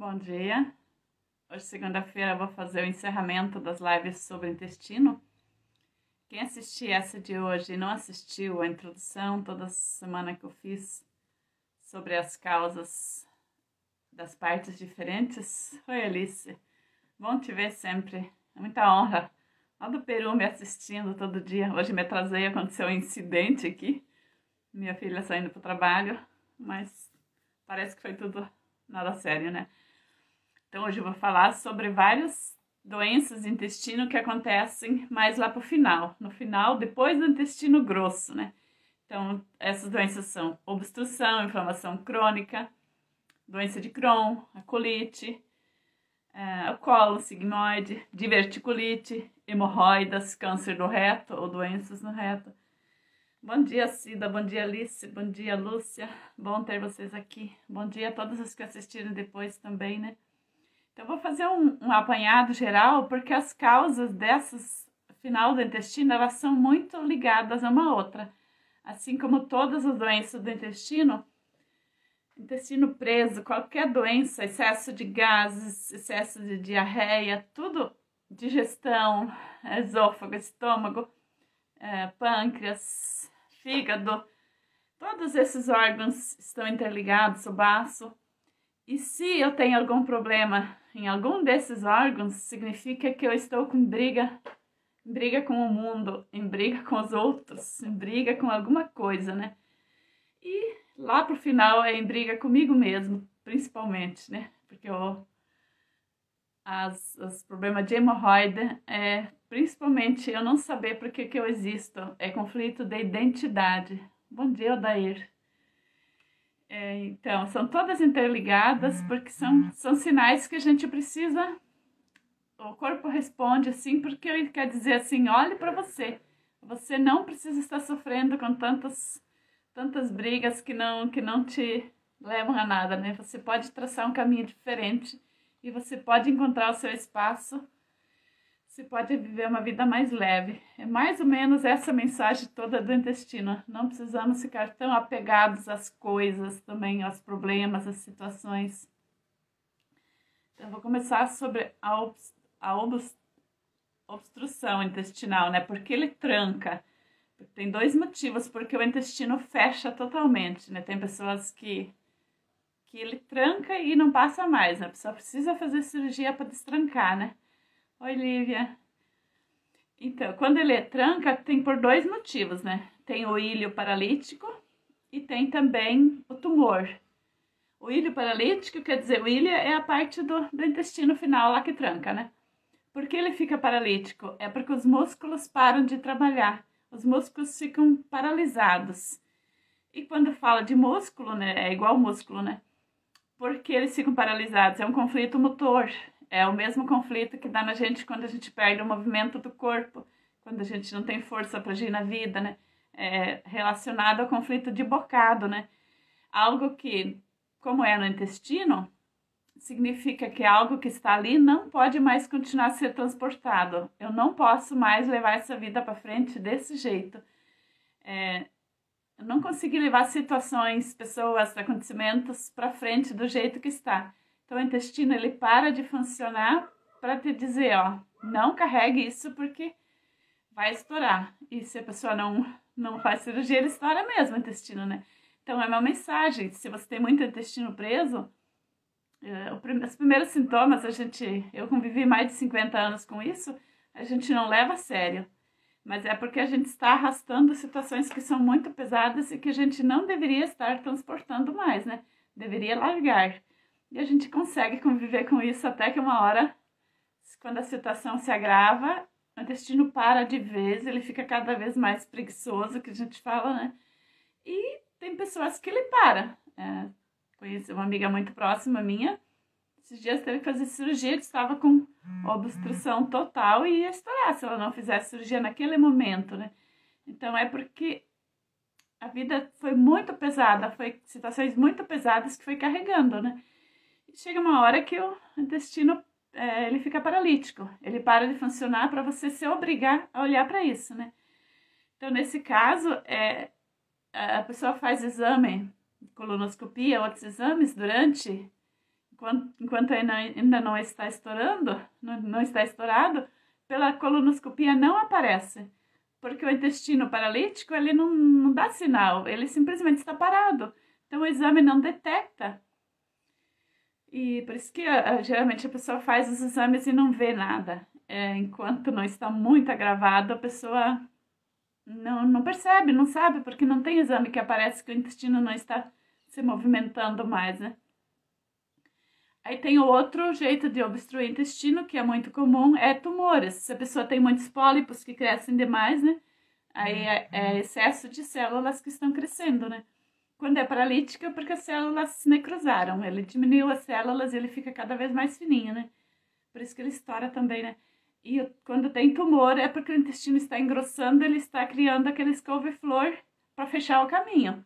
Bom dia. Hoje, segunda-feira, eu vou fazer o encerramento das lives sobre intestino. Quem assistir essa de hoje e não assistiu a introdução, toda semana que eu fiz sobre as causas das partes diferentes. Oi, Alice. Bom te ver sempre. É muita honra. Lá do Peru me assistindo todo dia. Hoje me atrasei, aconteceu um incidente aqui. Minha filha saindo para o trabalho, mas parece que foi tudo nada sério, né? Então hoje eu vou falar sobre várias doenças do intestino que acontecem mais lá pro final. No final, depois do intestino grosso, né? Então essas doenças são obstrução, inflamação crônica, doença de Crohn, a colite, o colo sigmoide, diverticulite, hemorroidas, câncer do reto ou doenças no reto. Bom dia, Cida. Bom dia, Alice. Bom dia, Lúcia. Bom ter vocês aqui. Bom dia a todos os que assistiram depois também, né? Então, eu vou fazer um apanhado geral, porque as causas dessas final do intestino, elas são muito ligadas a uma outra. Assim como todas as doenças do intestino preso, qualquer doença, excesso de gases, excesso de diarreia, tudo, digestão, esôfago, estômago, pâncreas, fígado, todos esses órgãos estão interligados, o baço. E se eu tenho algum problema em algum desses órgãos, significa que eu estou com briga com o mundo, em briga com os outros, em briga com alguma coisa, né? E lá pro final é em briga comigo mesmo, principalmente, né? Porque os problemas de hemorroida principalmente eu não saber por que eu existo, é conflito de identidade. Bom dia, Odair. Então, são todas interligadas porque são sinais que a gente precisa, o corpo responde assim, porque ele quer dizer assim, olhe para você, você não precisa estar sofrendo com tantas brigas que não te levam a nada, né? Você pode traçar um caminho diferente e você pode encontrar o seu espaço, você pode viver uma vida mais leve. É mais ou menos essa mensagem toda do intestino. Não precisamos ficar tão apegados às coisas, também aos problemas, às situações. Então, eu vou começar sobre a obstrução intestinal, né? Porque ele tranca. Tem dois motivos porque o intestino fecha totalmente, né? Tem pessoas que ele tranca e não passa mais, né? A pessoa precisa fazer cirurgia para destrancar, né? Oi, Lívia. Então, quando ele tranca, tem por dois motivos, né? Tem o ilho paralítico e tem também o tumor. O ilho paralítico, quer dizer, o ilho é a parte do intestino final lá que tranca, né? Por que ele fica paralítico? É porque os músculos param de trabalhar. Os músculos ficam paralisados. E quando fala de músculo, né? É igual músculo, né? Porque eles ficam paralisados. É um conflito motor. É o mesmo conflito que dá na gente quando a gente perde o movimento do corpo, quando a gente não tem força para agir na vida, né? É relacionado ao conflito de bocado, né? Algo que, como é no intestino, significa que algo que está ali não pode mais continuar a ser transportado. Eu não posso mais levar essa vida para frente desse jeito. Eu não consegui levar situações, pessoas, acontecimentos para frente do jeito que está. Então, o intestino, ele para de funcionar para te dizer, ó, não carregue isso porque vai estourar. E se a pessoa não faz cirurgia, ele estoura mesmo o intestino, né? Então, é uma mensagem. Se você tem muito intestino preso, os primeiros sintomas, eu convivi mais de 50 anos com isso, a gente não leva a sério. Mas é porque a gente está arrastando situações que são muito pesadas e que a gente não deveria estar transportando mais, né? Deveria largar. E a gente consegue conviver com isso até que uma hora, quando a situação se agrava, o intestino para de vez, ele fica cada vez mais preguiçoso, que a gente fala, né? E tem pessoas que ele para. Conheci uma amiga muito próxima minha, esses dias teve que fazer cirurgia, que estava com obstrução total e ia estourar se ela não fizesse cirurgia naquele momento, né? Então é porque a vida foi muito pesada, foi situações muito pesadas que foi carregando, né? E chega uma hora que o intestino ele fica paralítico, ele para de funcionar para você se obrigar a olhar para isso, né? Então nesse caso, a pessoa faz exame, colonoscopia, outros exames durante enquanto ainda não está estourando, não está estourado, pela colonoscopia não aparece. Porque o intestino paralítico, ele não dá sinal, ele simplesmente está parado. Então o exame não detecta. E por isso que geralmente a pessoa faz os exames e não vê nada. Enquanto não está muito agravado, a pessoa não percebe, não sabe, porque não tem exame que aparece que o intestino não está se movimentando mais, né? Aí tem o outro jeito de obstruir o intestino, que é muito comum, é tumores. Se a pessoa tem muitos pólipos que crescem demais, né? Aí é excesso de células que estão crescendo, né? Quando é paralítica, porque as células se necrosaram. Ele diminuiu as células e ele fica cada vez mais fininho, né? Por isso que ele estoura também, né? E quando tem tumor, é porque o intestino está engrossando, ele está criando aqueles couve-flor para fechar o caminho.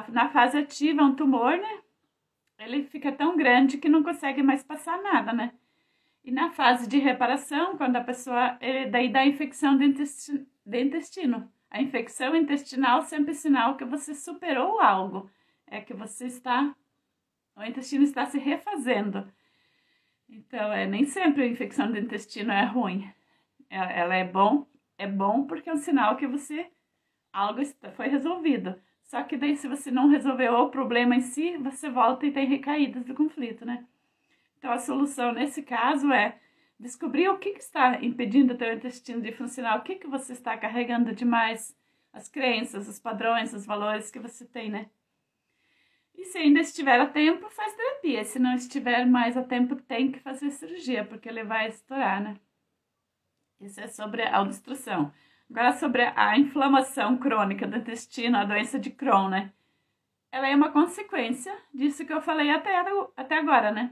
Na fase ativa, um tumor, né? Ele fica tão grande que não consegue mais passar nada, né? E na fase de reparação, quando a pessoa... daí dá infecção do intestino. A infecção intestinal sempre é sinal que você superou algo. É que você está... O intestino está se refazendo. Então, nem sempre a infecção do intestino é ruim. Ela é bom porque é um sinal que algo foi resolvido. Só que daí, se você não resolveu o problema em si, você volta e tem recaídas do conflito, né? Então, a solução nesse caso é descobrir o que está impedindo o teu intestino de funcionar, o que você está carregando demais, as crenças, os padrões, os valores que você tem, né? E se ainda estiver a tempo, faz terapia. Se não estiver mais a tempo, tem que fazer cirurgia, porque ele vai estourar, né? Isso é sobre a obstrução. Agora, sobre a inflamação crônica do intestino, a doença de Crohn, né? Ela é uma consequência disso que eu falei até agora, né?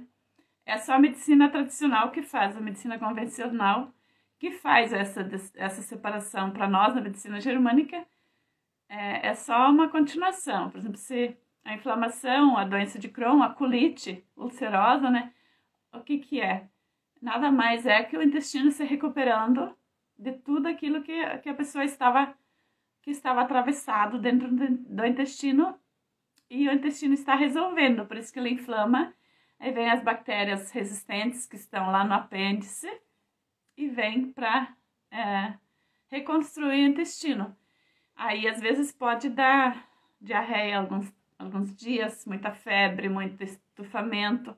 É só a medicina tradicional que faz, a medicina convencional que faz essa separação. Para nós, na medicina germânica, é só uma continuação. Por exemplo, se a inflamação, a doença de Crohn, a colite ulcerosa, né? O que é? Nada mais é que o intestino se recuperando de tudo aquilo que a pessoa estava atravessado dentro do intestino, e o intestino está resolvendo, por isso que ele inflama. Aí vem as bactérias resistentes que estão lá no apêndice e vem para reconstruir o intestino. Aí às vezes pode dar diarreia alguns dias, muita febre, muito estufamento,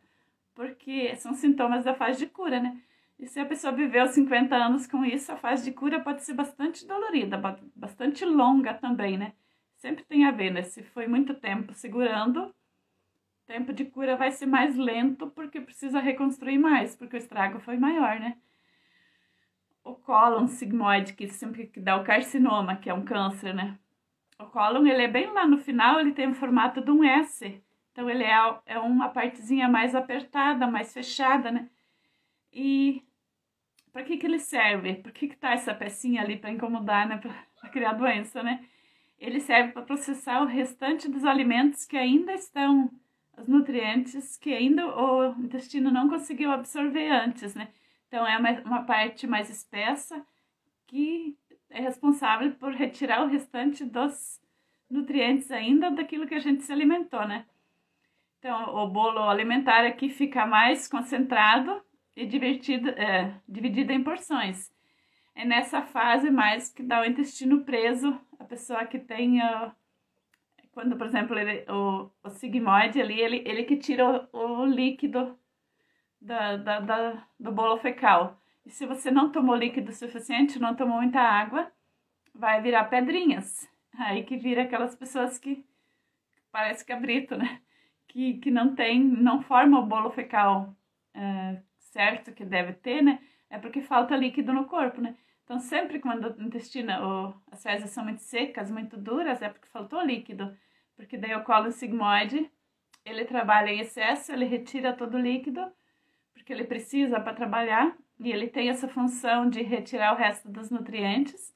porque são sintomas da fase de cura, né? E se a pessoa viveu 50 anos com isso, a fase de cura pode ser bastante dolorida, bastante longa também, né? Sempre tem a ver, né? Se foi muito tempo segurando, o tempo de cura vai ser mais lento, porque precisa reconstruir mais, porque o estrago foi maior, né? O cólon sigmoide, que dá o carcinoma, que é um câncer, né? O cólon, ele é bem lá no final, ele tem o formato de um S. Então, ele é uma partezinha mais apertada, mais fechada, né? E para que ele serve? Por que tá essa pecinha ali para incomodar, né? Para criar doença, né? Ele serve para processar o restante dos alimentos que ainda estão, os nutrientes que ainda o intestino não conseguiu absorver antes, né? Então, é uma parte mais espessa que é responsável por retirar o restante dos nutrientes ainda daquilo que a gente se alimentou, né? Então, o bolo alimentar aqui fica mais concentrado e dividido em porções. É nessa fase mais que dá o intestino preso, a pessoa que tem, quando, por exemplo, o sigmoide ali, ele que tira o líquido do bolo fecal. E se você não tomou líquido suficiente, não tomou muita água, vai virar pedrinhas. Aí que vira aquelas pessoas que parece cabrito, né? Que não forma o bolo fecal certo que deve ter, né? É porque falta líquido no corpo, né? Então, sempre quando o intestino, as fezes são muito secas, muito duras, é porque faltou líquido. Porque daí o colo sigmoide, ele trabalha em excesso, ele retira todo o líquido, porque ele precisa para trabalhar, e ele tem essa função de retirar o resto dos nutrientes,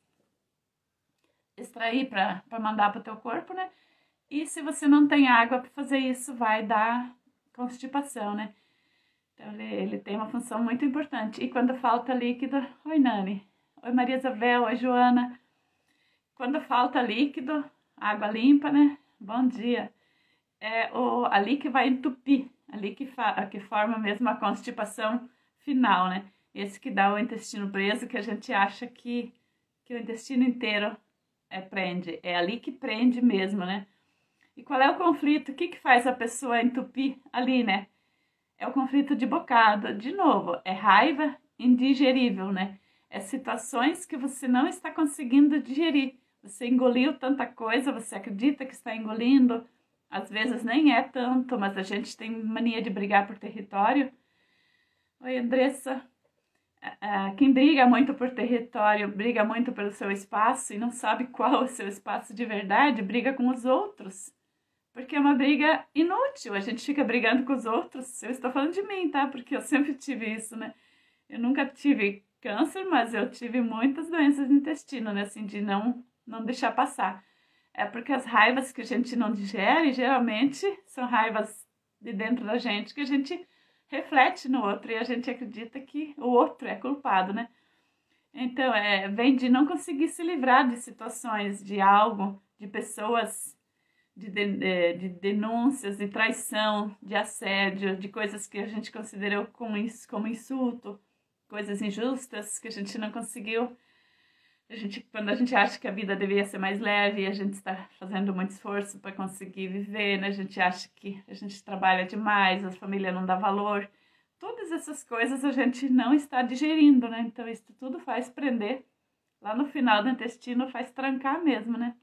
extrair para mandar para o teu corpo, né? E se você não tem água para fazer isso, vai dar constipação, né? Então, ele tem uma função muito importante. E quando falta líquido... Oi, Nani. Oi, Maria Isabel. Oi, Joana. Quando falta líquido, água limpa, né? Bom dia. Ali que vai entupir. ali que forma mesmo a constipação final, né? Esse que dá o intestino preso, que a gente acha que o intestino inteiro prende. É ali que prende mesmo, né? E qual é o conflito? O que faz a pessoa entupir ali, né? É o conflito de bocado. De novo, é raiva indigerível, né? É situações que você não está conseguindo digerir. Você engoliu tanta coisa, você acredita que está engolindo. Às vezes nem é tanto, mas a gente tem mania de brigar por território. Oi, Andressa. Quem briga muito por território, briga muito pelo seu espaço e não sabe qual é o seu espaço de verdade, briga com os outros. Porque é uma briga inútil, a gente fica brigando com os outros. Eu estou falando de mim, tá? Porque eu sempre tive isso, né? Eu nunca tive câncer, mas eu tive muitas doenças no intestino, né? Assim, de não deixar passar. É porque as raivas que a gente não digere, geralmente, são raivas de dentro da gente que a gente reflete no outro e a gente acredita que o outro é culpado, né? Então, vem de não conseguir se livrar de situações, de algo, de pessoas, de denúncias, de traição, de assédio, de coisas que a gente considerou como insulto, coisas injustas que a gente não conseguiu. Quando a gente acha que a vida deveria ser mais leve, a gente está fazendo muito esforço para conseguir viver, né? A gente acha que a gente trabalha demais, a família não dá valor. Todas essas coisas a gente não está digerindo, né? Então isso tudo faz prender. Lá no final do intestino faz trancar mesmo, né?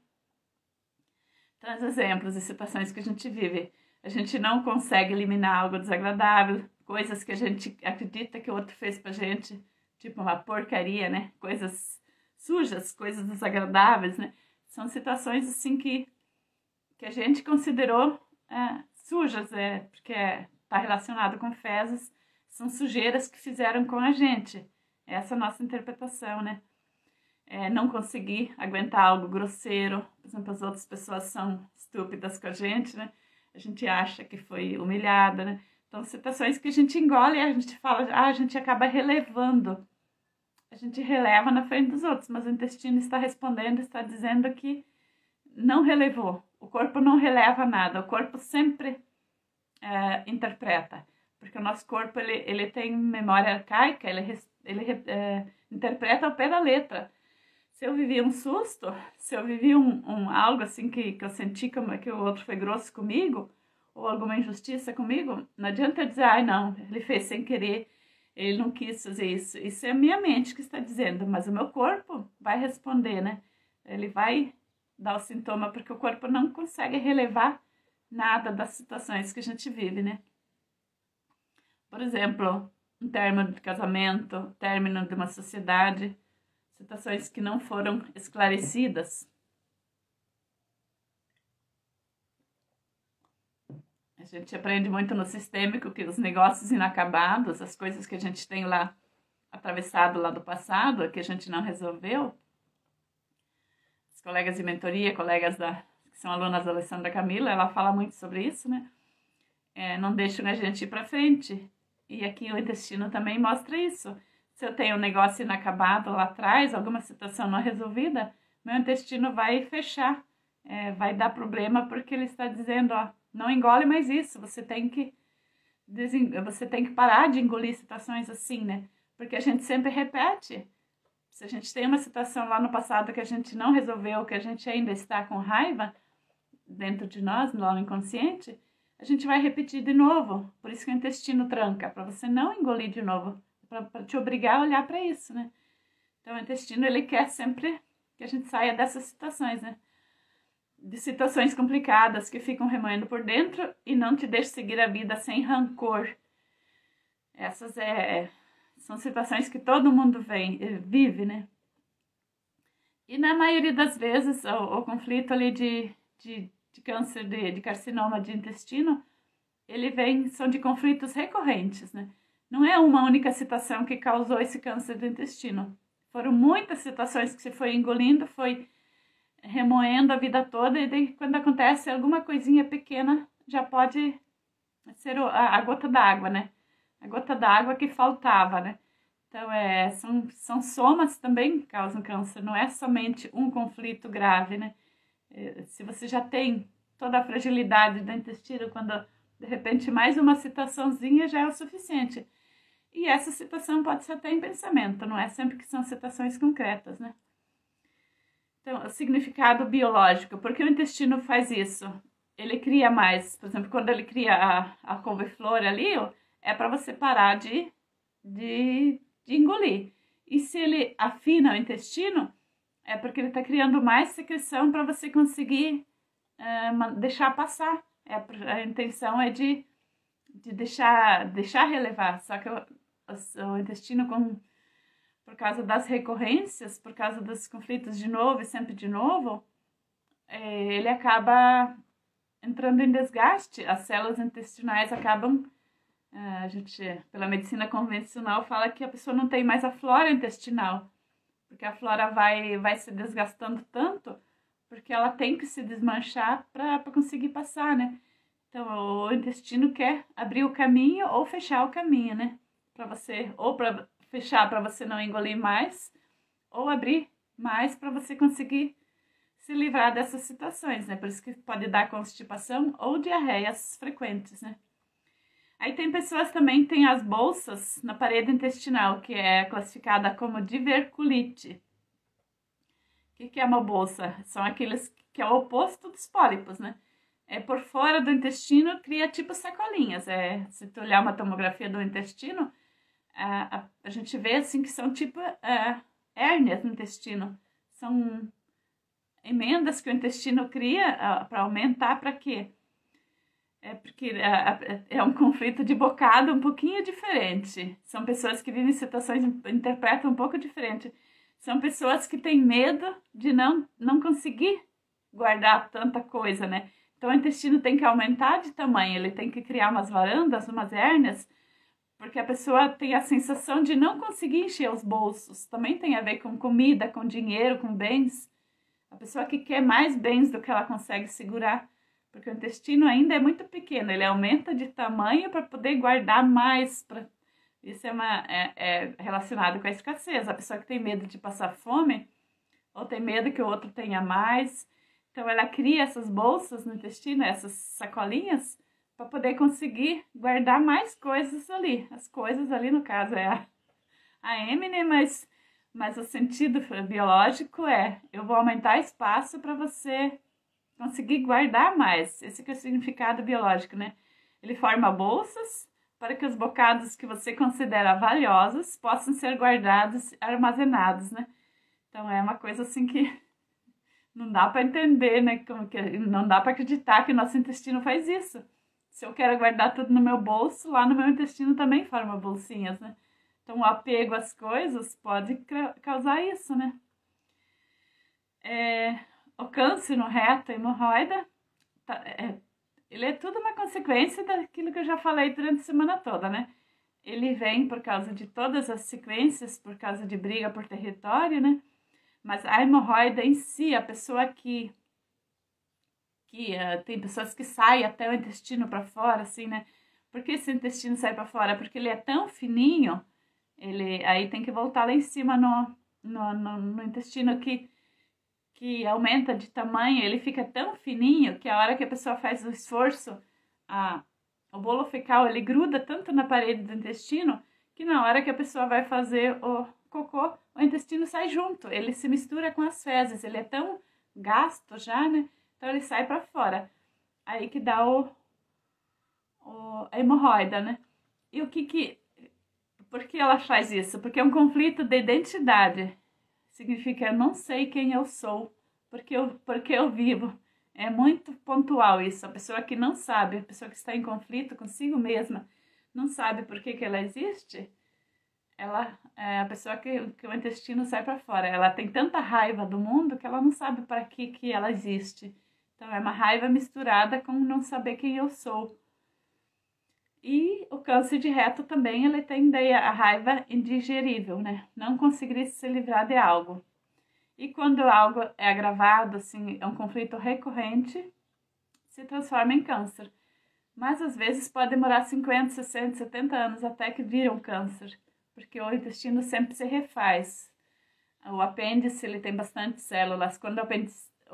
Então, os exemplos e situações que a gente vive. A gente não consegue eliminar algo desagradável, coisas que a gente acredita que o outro fez pra gente, tipo uma porcaria, né? Coisas sujas, coisas desagradáveis, né? São situações assim que a gente considerou sujas, porque está relacionado com fezes, são sujeiras que fizeram com a gente. Essa é a nossa interpretação, né? Não conseguir aguentar algo grosseiro, por exemplo, as outras pessoas são estúpidas com a gente, né? A gente acha que foi humilhada, né? Então, situações que a gente engole e a gente fala, a gente acaba relevando. A gente releva na frente dos outros, mas o intestino está respondendo, está dizendo que não relevou. O corpo não releva nada, o corpo sempre interpreta. Porque o nosso corpo, ele tem memória arcaica, ele interpreta ao pé da letra. Se eu vivi um susto, se eu vivi algo assim que eu senti que o outro foi grosso comigo, ou alguma injustiça comigo, não adianta eu dizer, não, ele fez sem querer, ele não quis fazer isso. Isso é a minha mente que está dizendo, mas o meu corpo vai responder, né? Ele vai dar o sintoma, porque o corpo não consegue relevar nada das situações que a gente vive, né? Por exemplo, um término de casamento, término de uma sociedade, situações que não foram esclarecidas. A gente aprende muito no sistêmico que os negócios inacabados, as coisas que a gente tem lá atravessado lá do passado, que a gente não resolveu. Os colegas de mentoria, colegas que são alunas da Alessandra Camila, ela fala muito sobre isso, né? Não deixam a gente ir para frente. E aqui o intestino também mostra isso. Se eu tenho um negócio inacabado lá atrás, alguma situação não resolvida, meu intestino vai fechar, vai dar problema, porque ele está dizendo, não engole mais isso, você tem que parar de engolir situações assim, né? Porque a gente sempre repete. Se a gente tem uma situação lá no passado que a gente não resolveu, que a gente ainda está com raiva dentro de nós, lá no inconsciente, a gente vai repetir de novo. Por isso que o intestino tranca, para você não engolir de novo, para te obrigar a olhar para isso, né? Então o intestino, ele quer sempre que a gente saia dessas situações, né? De situações complicadas que ficam remoendo por dentro e não te deixam seguir a vida sem rancor. Essas são situações que todo mundo vive, né? E na maioria das vezes, o conflito ali de câncer, de carcinoma de intestino, são de conflitos recorrentes, né? Não é uma única situação que causou esse câncer do intestino. Foram muitas situações que você foi engolindo, foi remoendo a vida toda, e daí, quando acontece alguma coisinha pequena, já pode ser a gota d'água, né? A gota d'água que faltava, né? Então, são somas também que causam câncer, não é somente um conflito grave, né? Se você já tem toda a fragilidade do intestino, quando De repente, mais uma citaçãozinha já é o suficiente. E essa citação pode ser até em pensamento, não é sempre que são citações concretas, né? Então, o significado biológico, por que o intestino faz isso? Ele cria mais, por exemplo, quando ele cria a couve-flor ali, ó, é para você parar de engolir. E se ele afina o intestino, é porque ele está criando mais secreção para você conseguir deixar passar. A intenção é de deixar relevar, só que o intestino, por causa das recorrências, por causa dos conflitos de novo e sempre de novo, ele acaba entrando em desgaste, as células intestinais acabam, a gente, pela medicina convencional, fala que a pessoa não tem mais a flora intestinal, porque a flora vai se desgastando tanto, porque ela tem que se desmanchar para conseguir passar, né? Então, o intestino quer abrir o caminho ou fechar o caminho, né? Para você, ou para fechar para você não engolir mais, ou abrir mais para você conseguir se livrar dessas situações, né? Por isso que pode dar constipação ou diarreias frequentes, né? Aí tem pessoas também que têm as bolsas na parede intestinal, que é classificada como diverculite. O que é uma bolsa? São aqueles que é o oposto dos pólipos, né? Por fora do intestino cria tipo sacolinhas. Se tu olhar uma tomografia do intestino, a gente vê assim que são tipo hérnias no intestino. São emendas que o intestino cria para aumentar, para quê? Porque é um conflito de bocado um pouquinho diferente. São pessoas que vivem situações, interpretam um pouco diferente. São pessoas que têm medo de não conseguir guardar tanta coisa, né? Então o intestino tem que aumentar de tamanho, ele tem que criar umas varandas, umas hérnias, porque a pessoa tem a sensação de não conseguir encher os bolsos. Também tem a ver com comida, com dinheiro, com bens. A pessoa que quer mais bens do que ela consegue segurar, porque o intestino ainda é muito pequeno, ele aumenta de tamanho para poder guardar mais. Isso é relacionado com a escassez. A pessoa que tem medo de passar fome, ou tem medo que o outro tenha mais, então ela cria essas bolsas no intestino, essas sacolinhas, para poder conseguir guardar mais coisas ali. As coisas ali, no caso, é a M, né? Mas o sentido biológico eu vou aumentar espaço para você conseguir guardar mais. Esse que é o significado biológico, né? Ele forma bolsas para que os bocados que você considera valiosos possam ser guardados, armazenados, né? Então é uma coisa assim que não dá para entender, né? Não dá para acreditar que o nosso intestino faz isso. Se eu quero guardar tudo no meu bolso, lá no meu intestino também forma bolsinhas, né? Então, o apego às coisas pode causar isso, né? O câncer no reto, a hemorroida, ele é tudo uma consequência daquilo que eu já falei durante a semana toda, né? Ele vem por causa de todas as sequências, por causa de briga por território, né? Mas a hemorroida em si, a pessoa que tem pessoas que saem até o intestino para fora, assim, né? Por que esse intestino sai para fora? Porque ele é tão fininho, aí tem que voltar lá em cima no intestino que aumenta de tamanho, ele fica tão fininho que a hora que a pessoa faz o esforço, o bolo fecal, ele gruda tanto na parede do intestino que na hora que a pessoa vai fazer o cocô, o intestino sai junto, ele se mistura com as fezes, ele é tão gasto já, né? Então ele sai para fora. Aí que dá a hemorroida, né? E por que ela faz isso? Porque é um conflito de identidade. Significa eu não sei quem eu sou, porque eu vivo. É muito pontual isso. A pessoa que não sabe, a pessoa que está em conflito consigo mesma, não sabe por que ela existe, ela é a pessoa que o intestino sai para fora. Ela tem tanta raiva do mundo que ela não sabe para que ela existe. Então é uma raiva misturada com não saber quem eu sou. E o câncer de reto também, ele tem daí a raiva indigerível, né? Não conseguir se livrar de algo. E quando algo é agravado, assim, é um conflito recorrente, se transforma em câncer. Mas às vezes pode demorar 50, 60, 70 anos até que vira um câncer, porque o intestino sempre se refaz. O apêndice, ele tem bastante células. Quando o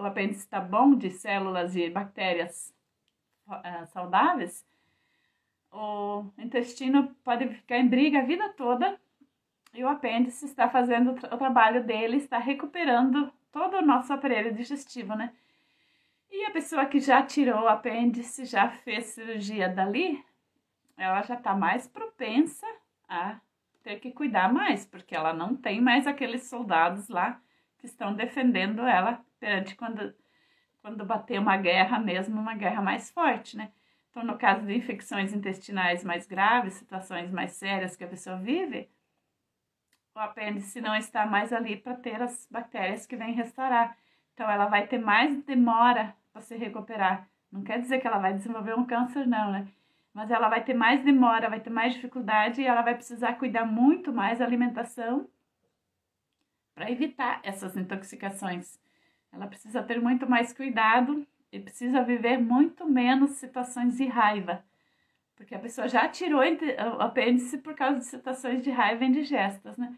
apêndice está bom de células e bactérias saudáveis, o intestino pode ficar em briga a vida toda e o apêndice está fazendo o trabalho dele, está recuperando todo o nosso aparelho digestivo, né? E a pessoa que já tirou o apêndice, já fez cirurgia dali, ela já está mais propensa a ter que cuidar mais, porque ela não tem mais aqueles soldados lá que estão defendendo ela perante quando bater uma guerra mesmo, uma guerra mais forte, né? Então, no caso de infecções intestinais mais graves, situações mais sérias que a pessoa vive, o apêndice não está mais ali para ter as bactérias que vêm restaurar. Então, ela vai ter mais demora para se recuperar. Não quer dizer que ela vai desenvolver um câncer, não, né? Mas ela vai ter mais demora, vai ter mais dificuldade e ela vai precisar cuidar muito mais da alimentação para evitar essas intoxicações. Ela precisa ter muito mais cuidado e precisa viver muito menos situações de raiva, porque a pessoa já tirou o apêndice por causa de situações de raiva indigestas, né?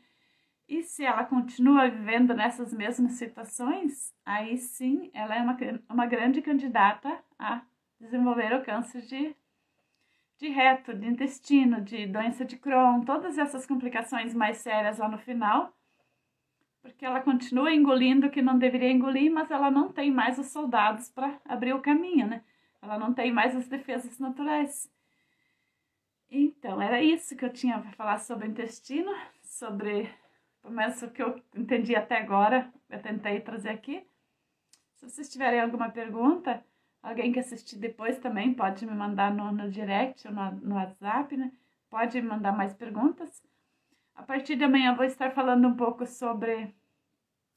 E se ela continua vivendo nessas mesmas situações, aí sim ela é uma grande candidata a desenvolver o câncer de reto, de intestino, de doença de Crohn, todas essas complicações mais sérias lá no final, porque ela continua engolindo o que não deveria engolir, mas ela não tem mais os soldados para abrir o caminho, né? Ela não tem mais as defesas naturais. Então, era isso que eu tinha para falar sobre o intestino, sobre, pelo menos o que eu entendi até agora, eu tentei trazer aqui. Se vocês tiverem alguma pergunta, alguém que assistir depois também pode me mandar no direct ou no WhatsApp, né? Pode me mandar mais perguntas. A partir de amanhã eu vou estar falando um pouco sobre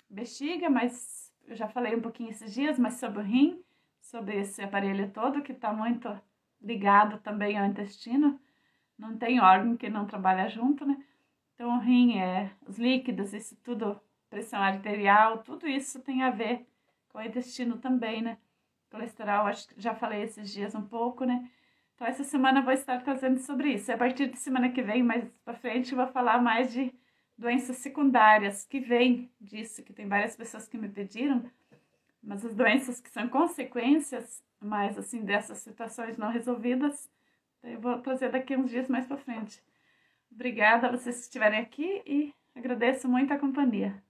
bexiga, mas eu já falei um pouquinho esses dias, mas sobre o rim, sobre esse aparelho todo que está muito ligado também ao intestino. Não tem órgão que não trabalha junto, né? Então o rim os líquidos, isso tudo, pressão arterial, tudo isso tem a ver com o intestino também, né? Colesterol, acho que já falei esses dias um pouco, né? Então, essa semana eu vou estar trazendo sobre isso. E a partir de semana que vem, mais pra frente, eu vou falar mais de doenças secundárias que vêm disso, que tem várias pessoas que me pediram, mas as doenças que são consequências, mais assim, dessas situações não resolvidas, eu vou trazer daqui uns dias mais pra frente. Obrigada a vocês que estiverem aqui e agradeço muito a companhia.